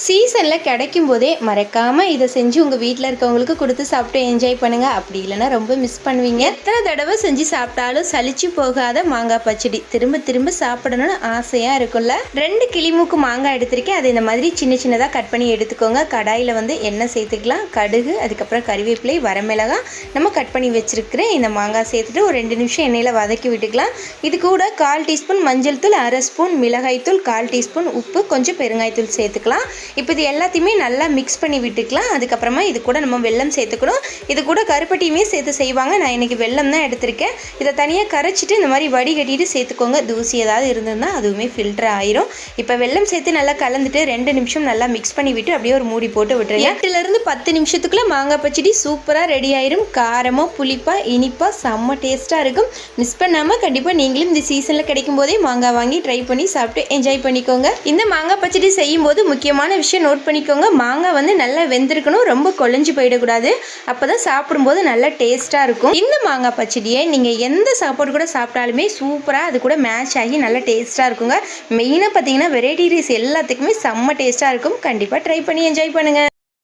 சீசனில் கிடைக்கும் போதே மறக்காமல் இதை செஞ்சு உங்கள் வீட்டில் இருக்கவங்களுக்கு கொடுத்து சாப்பிட்டு என்ஜாய் பண்ணுங்கள். அப்படி இல்லைன்னா ரொம்ப மிஸ் பண்ணுவீங்க. எத்தனை தடவை செஞ்சு சாப்பிட்டாலும் சலிச்சு போகாத மாங்காய் பச்சடி திரும்ப திரும்ப சாப்பிடணும்னு ஆசையாக இருக்கும்ல. 2 கிளிமூக்கு மாங்காய் எடுத்திருக்கேன். அதை இந்த மாதிரி சின்ன சின்னதாக கட் பண்ணி எடுத்துக்கோங்க. கடாயில் வந்து எண்ணெய் சேர்த்துக்கலாம், கடுகு, அதுக்கப்புறம் கறிவேப்பிலை, வரமிளகாய், நம்ம கட் பண்ணி வச்சுருக்கிறேன் இந்த மாங்காய் சேர்த்துட்டு ஒரு 2 நிமிஷம் எண்ணெயில் வதக்கி விட்டுக்கலாம். இது கூட 1/4 டீஸ்பூன் மஞ்சள் தூள், 1/2 ஸ்பூன் மிளகாய்த்தூள், 1/4 டீஸ்பூன் உப்பு, கொஞ்சம் பெருங்காயத்தூள் சேர்த்துக்கலாம். இப்போ இது எல்லாத்தையுமே நல்லா மிக்ஸ் பண்ணி விட்டுக்கலாம். அதுக்கப்புறமா இது கூட நம்ம வெல்லம் சேர்த்துக்கணும். இது கூட கருப்பட்டியுமே சேர்த்து செய்வாங்க. நான் இன்றைக்கி வெல்லம் தான் எடுத்திருக்கேன். இதை தனியாக கரைச்சிட்டு இந்த மாதிரி வடிகட்டிட்டு சேர்த்துக்கோங்க. தூசி ஏதாவது இருந்ததுன்னா அதுவுமே ஃபில்டர் ஆயிரும். இப்போ வெல்லம் சேர்த்து நல்லா கலந்துட்டு 2 நிமிஷம் நல்லா மிக்ஸ் பண்ணி விட்டு அப்படியே ஒரு மூடி போட்டு விட்டுருங்க. 8லேருந்து 10 நிமிஷத்துக்குள்ளே மாங்காய் பச்சடி சூப்பராக ரெடி ஆயிரும். காரமாக, புளிப்பாக, இனிப்பாக, செம்ம டேஸ்ட்டாக இருக்கும். மிஸ் பண்ணாமல் கண்டிப்பாக நீங்களும் இந்த சீசனில் கிடைக்கும் போதே மாங்காய் வாங்கி ட்ரை பண்ணி சாப்பிட்டு என்ஜாய் பண்ணிக்கோங்க. இந்த மாங்காய் பச்சடி செய்யும்போது முக்கியமான விஷயம் நோட் பண்ணிக்கோங்க. மாங்காய் வந்து நல்லா வெந்திருக்கணும், ரொம்ப குழஞ்சி போயிடக்கூடாது. அப்போ தான் சாப்பிடும்போது நல்லா டேஸ்ட்டாக இருக்கும். இந்த மாங்காய் பச்சடியை நீங்கள் எந்த சாப்பாடு கூட சாப்பிட்டாலுமே சூப்பராக அது கூட மேட்ச் ஆகி நல்லா டேஸ்ட்டாக இருக்குங்க. மெயினாக பார்த்தீங்கன்னா வெரைட்டி ரைஸ் எல்லாத்துக்குமே செம்ம டேஸ்ட்டாக இருக்கும். கண்டிப்பாக ட்ரை பண்ணி என்ஜாய் பண்ணுங்கள்.